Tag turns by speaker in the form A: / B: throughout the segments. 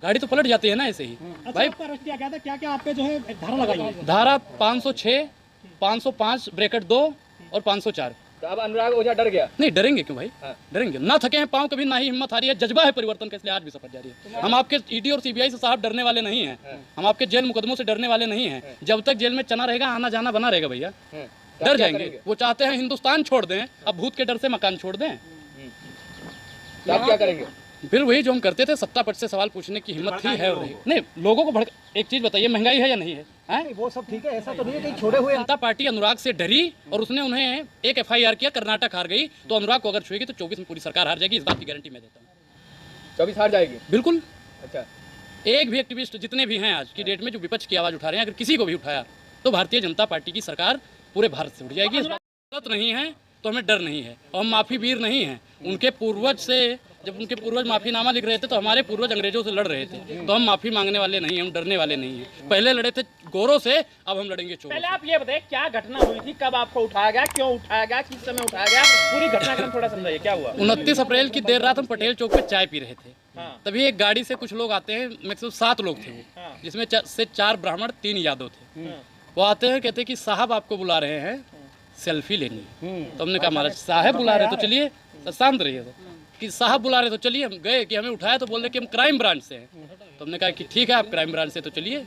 A: गाड़ी तो पलट जाती है ना ऐसे ही। भाई
B: आपका अरेस्ट किया गया था, क्या क्या आप पे जो है धारा लगाई है?
A: धारा 506, 505 ब्रैकेट 2 और 504।
C: तो अब अनुराग ओझा डर गया?
A: नहीं डरेंगे क्यों भाई,
C: हाँ।
A: डरेंगे ना, थके हैं पाँव कभी ना ही हिम्मत हारी है, जज्बा है परिवर्तन का, इसलिए आज भी सफर जारी है। हम आपके ईडी और सीबीआई से साहब डरने वाले नहीं हैं, हम आपके जेल मुकदमों से डरने वाले नहीं हैं। जब तक जेल में चना रहेगा आना जाना बना रहेगा भैया, डर जाएंगे। वो चाहते हैं हिंदुस्तान छोड़ दें, अब भूत के डर से मकान छोड़ दें।
C: तो आप क्या करेंगे?
A: फिर वही जो हम करते थे, सत्ता पक्ष से सवाल पूछने की हिम्मत थी है और नहीं। नहीं लोगों को भड़क, एक चीज बताइए, महंगाई है या नहीं है? हैं?
B: वो सब ठीक है, ऐसा तो नहीं है कहीं छोड़े हुए।
A: जनता पार्टी अनुराग से डरी और उसने उन्हें एक FIR किया, कर्नाटक हार गई, तो अनुराग को अगर छुएगी तो 24 में पूरी सरकार हार जाएगी, इस बात की गारंटी मैं देता हूँ।
C: 24 हार जाएगी?
A: बिल्कुल।
C: अच्छा,
A: एक भी एक्टिविस्ट जितने भी हैं आज की डेट में जो विपक्ष की आवाज उठा रहे हैं, अगर किसी को भी उठाया तो भारतीय जनता पार्टी की सरकार पूरे भारत से उठ जाएगी। इस बात नहीं है तो हमें डर नहीं है, और हम माफी वीर नहीं हैं। उनके पूर्वज से, जब उनके पूर्वज माफीनामा लिख रहे थे तो हमारे पूर्वज अंग्रेजों से लड़ रहे थे, तो हम माफी मांगने वाले नहीं हैं, हम डरने वाले नहीं हैं। पहले लड़े थे गोरों से, अब हम लड़ेंगे चोरों से।
D: पहले आप ये बताइए क्या घटना हुई थी, कब आपको उठाया गया, क्यों उठाया गया, किस समय उठाया गया, पूरी घटनाक्रम थोड़ा समझाइए, क्या हुआ?
A: 29 अप्रैल की देर रात हम पटेल चौक पे चाय पी रहे थे,
D: हाँ।
A: तभी एक गाड़ी से कुछ लोग आते हैं, मैक्सिमम 7 लोग थे वो,
D: हाँ।
A: जिसमें से 4 ब्राह्मण 3 यादव थे। वो आते हैं, कहते हैं कि साहब आपको बुला रहे हैं सेल्फी लेनी है। तो हमने कहा महाराज साहब बुला रहे तो चलिए, शांत रहिए कि साहब बुला रहे तो चलिए। हम गए कि हमें उठाया तो बोल रहे कि हम क्राइम ब्रांच से हैं। तो हमने कहा कि ठीक है आप क्राइम ब्रांच से तो चलिए।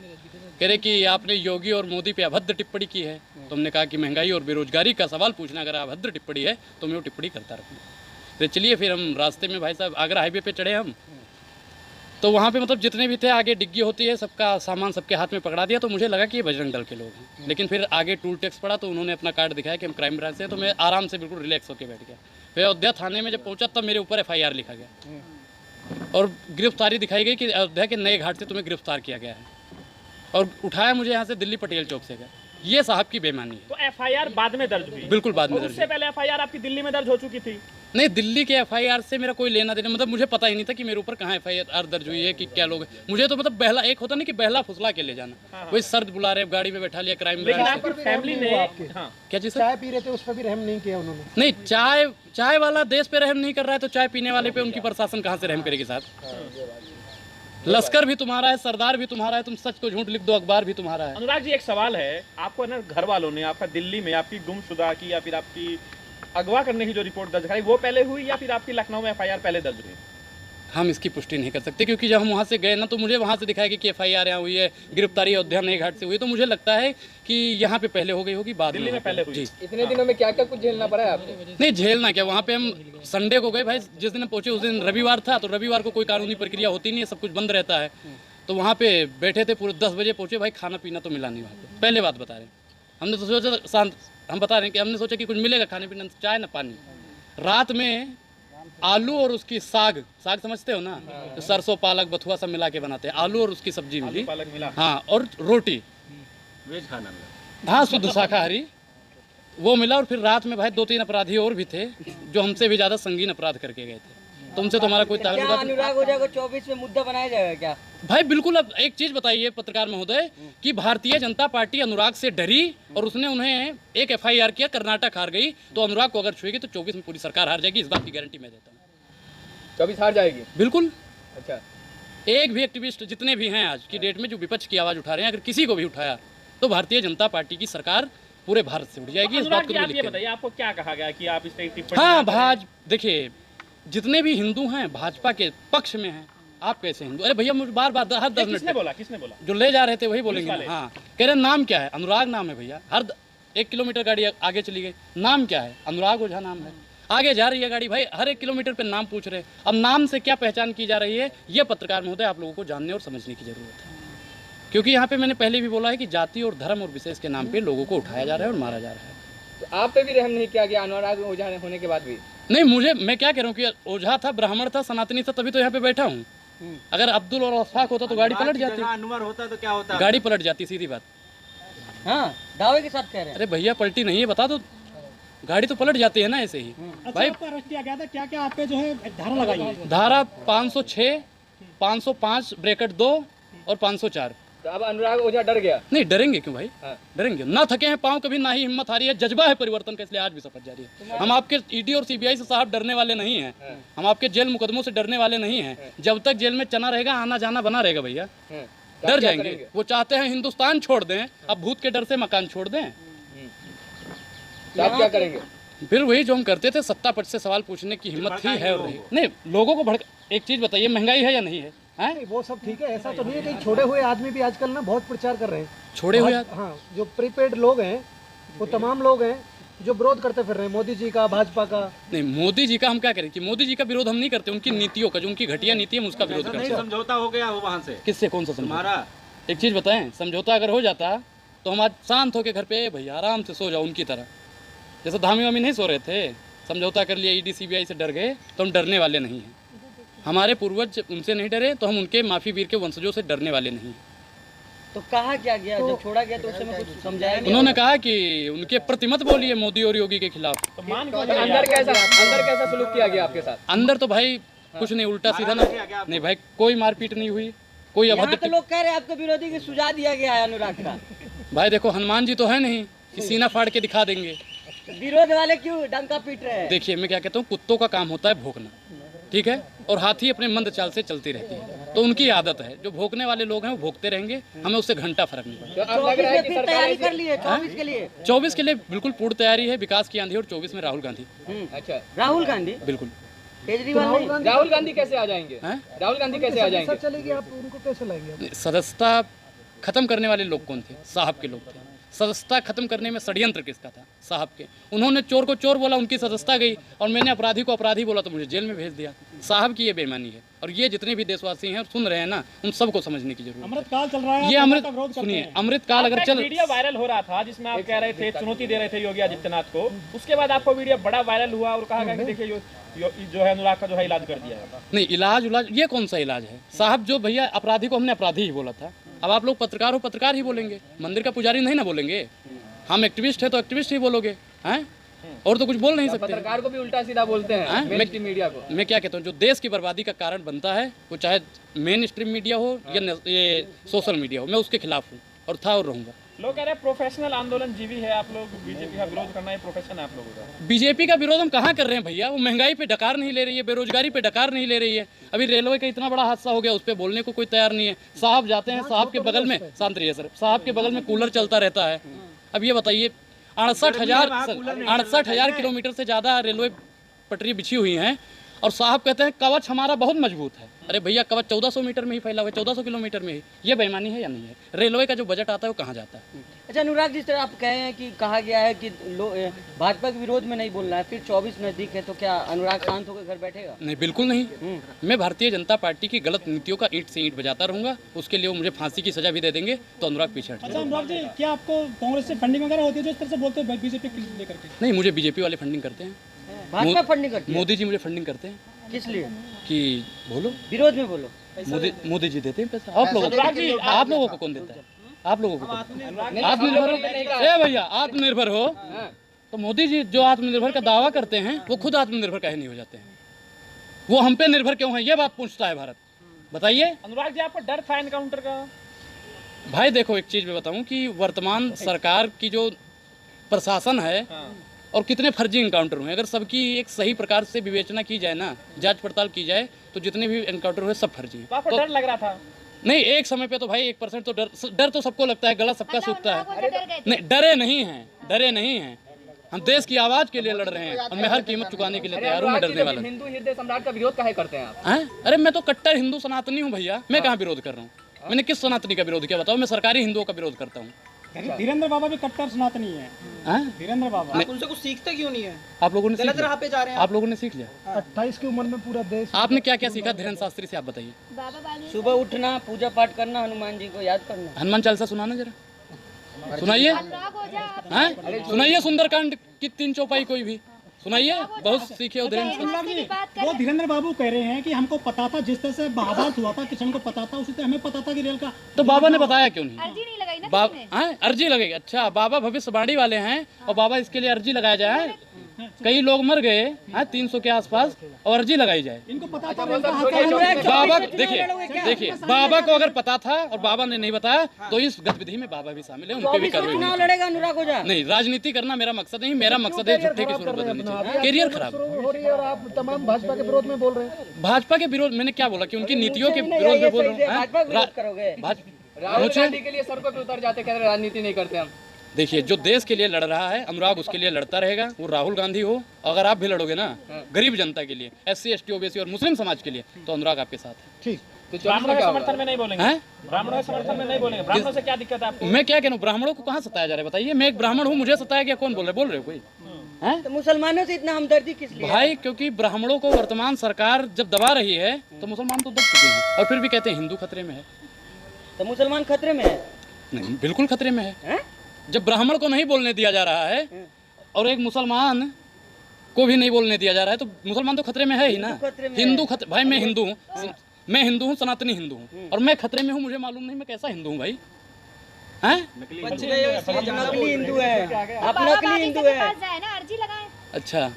A: कह रहे कि आपने योगी और मोदी पे अभद्र टिप्पणी की है। तो हमने कहा कि महंगाई और बेरोजगारी का सवाल पूछना अगर अभद्र टिप्पणी है तो मैं वो टिप्पणी करता रहूँगा। तो चलिए फिर हम रास्ते में भाई साहब आगरा हाईवे पे चढ़े हम, तो वहाँ पे मतलब जितने भी थे, आगे डिग्गी होती है, सबका सामान सबके हाथ में पकड़ा दिया। तो मुझे लगा कि ये बजरंग दल के लोग हैं, लेकिन फिर आगे टूल टैक्स पड़ा तो उन्होंने अपना कार्ड दिखाया कि हम क्राइम ब्रांच से हैं। तो मैं आराम से बिल्कुल रिलैक्स होकर बैठ गया। फिर अयोध्या थाने में जब पहुंचा तब मेरे ऊपर FIR लिखा गया और गिरफ्तारी दिखाई गई कि अयोध्या के नए घाट से तुम्हें गिरफ्तार किया गया है, और उठाया मुझे यहाँ से दिल्ली पटेल चौक से गया। ये साहब की बेईमानी है।
D: तो FIR बाद में दर्ज हुई?
A: बिल्कुल बाद में
D: और
A: दर्ज
D: उससे पहले FIR आपकी दिल्ली में दर्ज हो चुकी थी?
A: नहीं, दिल्ली के FIR से मेरा कोई लेना देना, मतलब मुझे पता ही नहीं था कि मेरे ऊपर कहाँ FIR दर्ज हुई है कि क्या लोग। मुझे तो मतलब बहला, एक होता नहीं कि बहला फुसला के ले जाना, वही सर्द बुला रहे, गाड़ी में बैठा लिया क्राइम
D: लेकिन
A: ब्रांच।
D: आपकी फैमिली ने हाँ।
A: क्या चीज़?
B: चाय पी रहे थे, उस पर भी रहम नहीं किया उन्होंने?
A: नहीं, चाय वाला देश पे रहम नहीं कर रहा है तो चाय पीने वाले पे उनकी प्रशासन कहाँ से रहम करेगी साहब? लश्कर भी तुम्हारा है, सरदार भी तुम्हारा है, तुम सच को झूठ लिख दो, अखबार भी तुम्हारा है।
D: अनुराग जी एक सवाल है, आपको ना घर वालों ने आपका दिल्ली में आपकी गुमशुदा की या फिर आपकी अगवा करने की जो रिपोर्ट दर्ज कराई वो पहले हुई या फिर आपकी लखनऊ में FIR पहले दर्ज हुई?
A: हम इसकी पुष्टि नहीं कर सकते, क्योंकि जब हम वहाँ से गए ना तो मुझे वहाँ से दिखाया कि FIR यहाँ हुई है, गिरफ्तारी अयोध्या नए घाट से हुई, तो मुझे लगता है कि यहाँ पे पहले हो गई होगी, बाद
D: दिल्ली में पहले हुई।
A: जी।
C: इतने दिनों में क्या क्या कुछ झेलना पड़ा है आपको?
A: नहीं झेलना क्या, वहाँ पे हम संडे को गए भाई, जिस दिन पहुँचे उस दिन रविवार था, तो रविवार को कोई कानूनी प्रक्रिया होती नहीं है, सब कुछ बंद रहता है। तो वहाँ पे बैठे थे, पूरे 10 बजे पहुँचे भाई, खाना पीना तो मिला नहीं वहाँ पे। पहले बात बता रहे हैं, हमने तो सोचा शांत, हम बता रहे हैं कि हमने सोचा कि कुछ मिलेगा खाने पीने, चाय ना पानी। रात में आलू और उसकी साग समझते हो ना, तो सरसों पालक बथुआ सब मिला के बनाते हैं, आलू और उसकी सब्जी मिली,
D: पालक मिला,
A: हाँ, और रोटी,
D: वेज खाना मिला,
A: हाँ शुद्ध शाकाहारी वो मिला। और फिर रात में भाई 2-3 अपराधी और भी थे जो हमसे भी ज़्यादा संगीन अपराध करके गए थे। तुमसे तो हमारा कोई ताल्लुक नहीं।
E: अनुराग ओझा को 24 में मुद्दा बनाया जाएगा क्या?
A: भाई बिल्कुल। अब एक चीज बताइए पत्रकार महोदय कि भारतीय जनता पार्टी अनुराग से डरी और उसने उन्हें एक FIR किया, कर्नाटक हार गई, तो अनुराग को अगर छुएगी तो 24 में पूरी सरकार हार जाएगी, इस बात की गारंटी मैं देता हूँ।
C: 24 हार जाएगी?
A: बिल्कुल।
C: अच्छा,
A: एक भी एक्टिविस्ट जितने भी हैं आज की डेट में जो विपक्ष की आवाज उठा रहे हैं, अगर किसी को भी उठाया तो भारतीय जनता पार्टी की सरकार पूरे भारत से उठ जाएगी, इस बात को
D: आप ये बताइए आपको क्या कहा गया कि आप इस टिप्पणी?
A: हाँ देखिए, जितने भी हिंदू हैं भाजपा के पक्ष में हैं, आप कैसे हिंदू? अरे भैया मुझे बार बार हर 10 मिनट
D: किसने बोला?
A: जो ले जा रहे थे वही बोलेंगे ना। हाँ, कह रहे नाम क्या है? अनुराग नाम है भैया। हर 1 किलोमीटर गाड़ी आगे चली गई, नाम क्या है? अनुराग ओझा नाम है। आगे जा रही है गाड़ी भाई, हर 1 किलोमीटर पे नाम पूछ रहे हैं। अब नाम से क्या पहचान की जा रही है, ये पत्रकार महोदय आप लोगों को जानने और समझने की जरूरत है। क्योंकि यहाँ पे मैंने पहले भी बोला है कि जाति और धर्म और विशेष के नाम पे लोगों को उठाया जा रहा है और मारा जा रहा है।
C: तो आप पे भी रहम नहीं किया गया अनुराग ओझा होने के बाद भी?
A: नहीं, मैं क्या कह रहा हूँ कि ओझा था, ब्राह्मण था, सनातनी था, तभी तो यहाँ पे बैठा हूँ। अगर अब्दुल और अशफाक होता तो गाड़ी पलट जाती,
D: अनवर होता तो क्या होता?
A: गाड़ी पलट जाती, सीधी बात।
E: हाँ, दावे के साथ कह रहे हैं।
A: अरे भैया पलटी नहीं है, बता दो, गाड़ी तो पलट जाती है ना ऐसे ही। भाई
B: आपका अरेस्ट किया गया था, क्या क्या आप पे जो है धारा लगाई है?
A: धारा 506, 505 ब्रैकेट 2 और 504।
C: तो तो अब अनुराग ओझा डर गया।
A: नहीं डरेंगे क्यों भाई,
C: हाँ।
A: डरेंगे ना, थके हैं पाँव कभी, ना ही हिम्मत हारी है, जज्बा है परिवर्तन का, इसलिए आज भी शपथ जारी है। हम आपके ईडी और सीबीआई से साहब डरने वाले नहीं हैं, हम आपके जेल मुकदमों से डरने वाले नहीं हैं। जब तक जेल में चना रहेगा आना जाना बना रहेगा भैया,
C: तो
A: डर
C: आप क्या
A: जाएंगे।
C: करेंगे?
A: वो चाहते हैं हिंदुस्तान छोड़ दें, अब भूत के डर से मकान छोड़ दें।
C: तो आप क्या करेंगे?
A: फिर वही जो हम करते थे, सत्ता पक्ष से सवाल पूछने की हिम्मत थी है और रही। नहीं लोगों को भड़क, एक चीज बताइए, महंगाई है या नहीं है? हैं?
B: नहीं, वो सब ठीक है, ऐसा तो नहीं है। कहीं छोड़े हुए आदमी भी आजकल ना बहुत प्रचार कर रहे हैं।
A: छोड़े हुए
B: हाँ, जो प्रीपेड लोग हैं वो तमाम लोग हैं जो विरोध करते फिर रहे हैं मोदी जी का, भाजपा का।
A: नहीं, मोदी जी का हम क्या करें कि मोदी जी का विरोध हम नहीं करते, उनकी नीतियों का, जो उनकी घटिया नीति है हम उसका विरोध करते हैं।
F: समझौता हो गया हो वहाँ से
A: किससे, कौन सा समझौता?
F: हमारा
A: एक चीज बताएं, समझौता अगर हो जाता तो हम आज शांत होकर घर पे भैया आराम से सो जाओ उनकी तरह, जैसे धामी वामी नहीं सो रहे थे। समझौता कर लिया, ईडी सीबीआई से डर गए, तो हम डरने वाले नहीं हैं। हमारे पूर्वज उनसे नहीं डरे, तो हम उनके माफी वीर के वंशजों से डरने वाले नहीं हैं।
E: तो कहा क्या गया जब छोड़ा गया तो उस समय कुछ समझाया नहीं?
A: उन्होंने कहा कि उनके प्रति मत बोलिए मोदी और योगी के खिलाफ।
D: तो मान
C: तो अंदर कैसा सलूक किया गया आपके साथ?
A: अंदर तो भाई कुछ नहीं, उल्टा सीधा ना, नहीं भाई कोई मारपीट नहीं हुई, कोई
E: यहाँ तो
A: अभद्र।
E: लोग कह रहे हैं आपके विरोधी की सुझाव दिया गया है अनुराग का।
A: भाई देखो हनुमान जी तो है नहीं कि सीना फाड़ के दिखा देंगे।
E: विरोध वाले क्यों डंका पीट रहे हैं?
A: देखिए मैं क्या कहता हूँ, कुत्तों का काम होता है भौंकना, ठीक है, और हाथी अपने मंद चाल से चलती रहती है, तो उनकी आदत है। जो भौंकने वाले लोग हैं वो भौंकते रहेंगे, हमें उससे घंटा फर्क नहीं पड़ता।
C: तो अब लग
E: 24
C: रहा है
E: में
C: कि
E: फिर
C: सरकार
E: तैयारी
C: ऐसे-
E: कर लिए 24 के लिए।
A: 24 के लिए बिल्कुल पूर्ण तैयारी है, विकास की आंधी, और 24 में राहुल गांधी,
C: अच्छा,
E: राहुल गांधी,
A: बिल्कुल।
E: केजरीवाल नहीं।
C: राहुल गांधी कैसे आ जाएंगे?
A: हैं?
C: राहुल गांधी कैसे आ जाएंगे?
B: चलेगी, आप उनको कैसे लाएंगे?
A: सदस्यता खत्म करने वाले लोग कौन थे? साहब के लोग थे। सदस्यता खत्म करने में षड्यंत्र किसका था? साहब के। उन्होंने चोर को चोर बोला, उनकी सदस्यता गई, और मैंने अपराधी को अपराधी बोला तो मुझे जेल में भेज दिया। साहब की ये बेईमानी है, और ये जितने भी देशवासी हैं और सुन रहे हैं ना, उन सबको समझने की जरूरत है।
B: अमृतकाल चल रहा है,
A: ये
B: आप
A: अमृत,
B: का विरोध करते
A: सुनिए,
B: हैं।
A: अमृतकाल अगर चल,
D: वीडियो वायरल हो रहा था जिसमें आप कह रहे थे, चुनौती दे रहे थे योगी आदित्यनाथ को, उसके बाद आपको वीडियो बड़ा वायरल हुआ और कहा गया कि देखिए जो है अनुराग का जो है इलाज कर दिया है।
A: नहीं इलाज ये कौन सा इलाज है साहब? जो भैया अपराधी को हमने अपराधी ही बोला था, अब आप लोग पत्रकार हो, पत्रकार ही बोलेंगे, मंदिर का पुजारी नहीं ना बोलेंगे। हम एक्टिविस्ट है तो एक्टिविस्ट ही बोलोगे, हैं? और तो कुछ बोल नहीं सकते।
C: पत्रकार को भी उल्टा सीधा बोलते हैं, मेन स्ट्रीम मीडिया को।
A: मैं क्या कहता हूँ, जो देश की बर्बादी का कारण बनता है, वो चाहे मेन स्ट्रीम मीडिया हो या ये सोशल मीडिया हो, मैं उसके खिलाफ हूँ और था और रहूँगा।
D: लोग कह रहे हैं प्रोफेशनल आंदोलन जीवी है आप लोग, बीजेपी का विरोध करना है प्रोफेशन है आप लोगों का।
A: बीजेपी का विरोध हम कहाँ कर रहे हैं भैया? वो महंगाई पे डकार नहीं ले रही है, बेरोजगारी पे डकार नहीं ले रही है। अभी रेलवे का इतना बड़ा हादसा हो गया, उस पर बोलने को कोई तैयार नहीं है। साहब जाते हैं, साहब के बगल में, शांत रहिए सर, साहब के बगल में कूलर चलता रहता है। अब ये बताइए 68,000 किलोमीटर से ज़्यादा रेलवे पटरी बिछी हुई हैं, और साहब कहते हैं कवच हमारा बहुत मजबूत है। अरे भैया कवच 1400 मीटर में ही फैला हुआ है, 1400 किलोमीटर में ही। ये बेईमानी है या नहीं है? रेलवे का जो बजट आता है वो कहाँ जाता है?
E: अच्छा अनुराग, जिस तरह आप कहे हैं कि कहा गया है कि भाजपा के विरोध में नहीं बोलना है, फिर 24 नजदीक है, तो क्या अनुराग शांत होकर घर बैठेगा?
A: नहीं बिल्कुल नहीं। मैं भारतीय जनता पार्टी की गलत नीतियों का ईंट से ईंट बजाता रहूंगा, उसके लिए वो मुझे फांसी की सजा भी दे देंगे, तो अनुराग पीछे हट
B: अच्छा
A: जाएगा।
B: अनुराग जी, क्या आपको कांग्रेस से फंडिंग वगैरह होती है जो इस तरह से बोलते हैं बीजेपी को लेकर के?
A: नहीं, मुझे बीजेपी वाले फंडिंग करते हैं,
E: भाजपा फंडिंग करती है?
A: मोदी जी मुझे फंडिंग करते हैं।
E: किस लिए?
A: कि बोलो,
E: विरोध में बोलो।
A: मोदी जी देते हैं पैसा। आप लोगों को कौन देता है? आप लोगों को आत्मनिर्भर हो, ए भैया आत्मनिर्भर हो, तो मोदी जी जो आत्मनिर्भर का दावा करते हैं वो खुद आत्मनिर्भर काहे नहीं हो जाते हैं? वो हम पे निर्भर क्यों है? ये बात पूछता है भारत, बताइए।
D: अनुराग जी आपको डर था एनकाउंटर का?
A: भाई देखो एक चीज मैं बताऊं कि वर्तमान सरकार की जो प्रशासन है और कितने फर्जी एनकाउंटर हुए, अगर सबकी एक सही प्रकार से विवेचना की जाए ना, जांच पड़ताल की जाए, तो जितने भी एनकाउंटर हुए सब फर्जी
D: तो आपको
A: हैं।
D: डर लग रहा था?
A: नहीं, एक समय पे तो भाई 1% तो डर तो सबको लगता है, गला सबका सूखता है। नहीं डरे नहीं हैं, हम देश की आवाज के लिए लड़ रहे हैं, और मैं हर कीमत चुकाने के लिए तैयार हूँ। मैं डरने वाला नहीं।
C: हिंदू हृदय सम्राट का विरोध काहे करते हैं आप?
A: हैं? अरे मैं तो कट्टर हिंदू सनातनी हूँ भैया, मैं कहाँ विरोध कर रहा हूँ? मैंने किस सनातनी का विरोध किया बताओ? मैं सरकारी हिंदुओं का विरोध करता हूँ।
B: धीरेन्द्र बाबा भी कट्टर सनातनी है। धीरेन्द्र बाबा
G: उनसे कुछ सीखते क्यों नहीं है?
A: आप लोगों ने सीख
G: गलत
A: लिया?
G: राह पे जा रहे हैं।
A: आप लोगों ने सीख लिया?
B: 28 की उम्र में पूरा देश।
A: आपने क्या क्या सीखा धीरेन्द्र शास्त्री से, आप बताइए।
E: सुबह उठना, पूजा पाठ करना, हनुमान जी को याद करना।
A: हनुमान चालीसा सुनाना जरा, सुनाइए। हैं? सुनाइए सुंदरकांड की 3 चौपाई कोई भी सुनाइए, बहुत सीखे हो धीरेन्द्र।
B: अनुराग जी, वो धीरेन्द्र बाबू कह रहे हैं कि हमको पता था, जिस तरह से महाभारत हुआ था किसान को पता था, उसी तरह हमें पता था कि रेल का।
A: तो बाबा ने बताया क्यों नहीं?
H: अर्जी नहीं लगाई ना
A: बाबा अर्जी लगेगी? अच्छा, बाबा भविष्यवाणी वाले हैं और बाबा इसके लिए अर्जी लगाया जाए। कई लोग मर गए हैं 300 के आसपास और अर्जी लगाई जाए।
B: इनको पता था
A: बाबा देखिए बाबा को अगर पता था और बाबा ने नहीं बताया तो इस गतिविधि में बाबा भी शामिल है, उनके भी कार्रवाई
E: चुनाव
A: नहीं।
E: लड़ेगा अनुराग ओझा?
A: नहीं, राजनीति करना मेरा मकसद नहीं, मेरा मकसद है झूठे की सूरत बदलनी चाहिए, करियर खराब
F: हो रही है और आप तमाम भाजपा के विरोध में बोल रहे हैं।
A: भाजपा के विरोध मैंने क्या बोला कि उनकी नीतियों के विरोध में बोल रहा हूँ।
E: भाजपा का विरोध करोगे?
C: राहुल गांधी के लिए सड़कों पे उतर जाते, कह रहे राजनीति नहीं करते हम।
A: देखिए जो देश के लिए लड़ रहा है अनुराग उसके लिए लड़ता रहेगा, वो राहुल गांधी हो, अगर आप भी लड़ोगे ना गरीब जनता के लिए, SC ST OBC और मुस्लिम समाज के लिए, तो अनुराग आपके साथ है।
B: ठीक।
C: तो
D: ब्राह्मणों के समर्थन में नहीं बोलेंगे,
A: हैं?
D: ब्राह्मणों के समर्थन में नहीं बोलेंगे। ब्राह्मणों से क्या दिक्कत है आपको?
A: मैं क्या कह रहा हूँ, ब्राह्मणों को कहाँ सताया जा रहा है बताइए? मैं एक ब्राह्मण हूँ, मुझे सताया गया, कौन बोल रहे हो कोई? हैं?
E: तो मुसलमानों से इतना हमदर्दी किस लिए?
A: भाई क्योंकि ब्राह्मणों को वर्तमान सरकार जब दबा रही है तो मुसलमान तो दब चुके हैं और फिर भी कहते हैं हिंदू खतरे में है।
E: तो मुसलमान खतरे में है?
A: नहीं, बिल्कुल खतरे में है।
E: हैं?
A: जब ब्राह्मण को नहीं बोलने दिया जा रहा है और एक मुसलमान को भी नहीं बोलने दिया जा रहा है तो मुसलमान तो खतरे में है ही ना। हिंदू खतरे, भाई मैं हिंदू हूँ, मैं हिंदू हूँ, सनातनी हिंदू हूँ और मैं खतरे में हूँ, मुझे मालूम नहीं मैं कैसा हिंदू हूँ भाई? हैं?
E: नकली हिंदू है, आप नकली हिंदू है।
G: जाए ना, अर्जी लगाएं,
A: अच्छा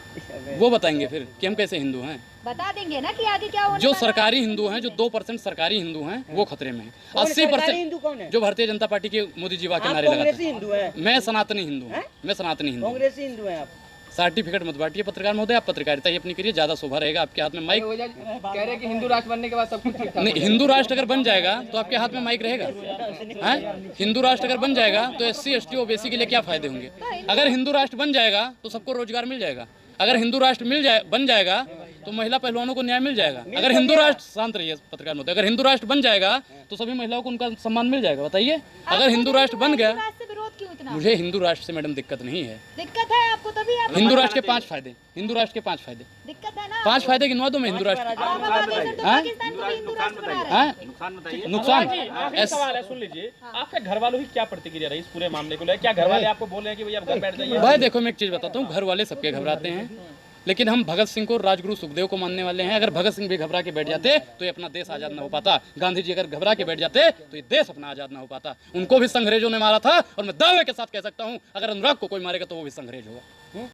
A: वो बताएंगे फिर कि हम कैसे हिंदू हैं।
G: बता देंगे ना कि आगे क्या होने
A: जो
G: वाला है।
A: सरकारी हिंदू हैं, जो 2% सरकारी हिंदू हैं वो खतरे में हैं।
E: कौन है? सरकारी हिंदू
A: 80%
E: कौन है?
A: जो भारतीय जनता पार्टी के मोदी जी वाह के
E: आप
A: नारे लगाते
E: कांग्रेसी
A: हैं।
E: हिंदू है?
A: मैं सनातनी हिंदू हूँ, मैं सनातनी हिंदू हूँ।
E: कांग्रेसी हिंदू है आप?
A: सर्टिफिकेट मत बांटिए पत्रकार महोदय, आप पत्रकारिता ही अपनी करिए, ज्यादा शोभा रहेगा। आपके हाथ में माइक
C: ओझा जी कह रहे हैं कि हिंदू राष्ट्र बनने के बाद सब कुछ ठीक ठाक।
A: नहीं, हिंदू राष्ट्र अगर बन जाएगा तो आपके हाथ में माइक रहेगा हैं? हिंदू राष्ट्र अगर बन जाएगा तो SC ST OBC के लिए क्या फायदे होंगे? अगर हिंदू राष्ट्र बन जाएगा तो सबको रोजगार मिल जाएगा। अगर हिंदू राष्ट्र बन जाएगा तो महिला पहलवानों को न्याय मिल जाएगा। अगर हिंदू राष्ट्र, शांत रहिए पत्रकार महोदय, अगर हिंदू राष्ट्र बन जाएगा तो सभी महिलाओं को उनका सम्मान मिल जाएगा। बताइए अगर हिंदू राष्ट्र बन गया,
G: हिंदू राष्ट्र से विरोध क्यों इतना?
A: मुझे हिंदू राष्ट्र से मैडम दिक्कत नहीं है।
G: दिक्कत है आपको, तभी आप
A: हिंदू राष्ट्र के 5 फायदे, हिंदू राष्ट्र के 5 फायदे,
G: दिक्कत है ना।
A: 5 फायदे गिनवा दो मैं हिंदू राष्ट्र।
G: आप पाकिस्तान तो पाकिस्तान को भी हिंदू राष्ट्र बना रहे हैं।
A: हैं? नुकसान
D: आखिरी सवाल है, सुन लीजिए, आपके घर वालों की क्या प्रतिक्रिया रही इस पूरे मामले को लेकर? क्या घर वाले आपको बोल रहे हैं कि भैया आप घर बैठ जाइए?
A: भाई देखो मैं एक चीज बताता हूँ, घर वाले सबके घबराते हैं, लेकिन हम भगत सिंह को, राजगुरु सुखदेव को मानने वाले हैं। अगर भगत सिंह भी घबरा के बैठ जाते तो ये अपना देश आजाद ना हो पाता। गांधी जी अगर घबरा के बैठ जाते तो ये देश अपना आजाद ना हो पाता। उनको भी संग्रेजों ने मारा था और मैं दावे के साथ कह सकता हूँ अगर अनुराग को कोई मारेगा तो वो भी संग्रेज होगा।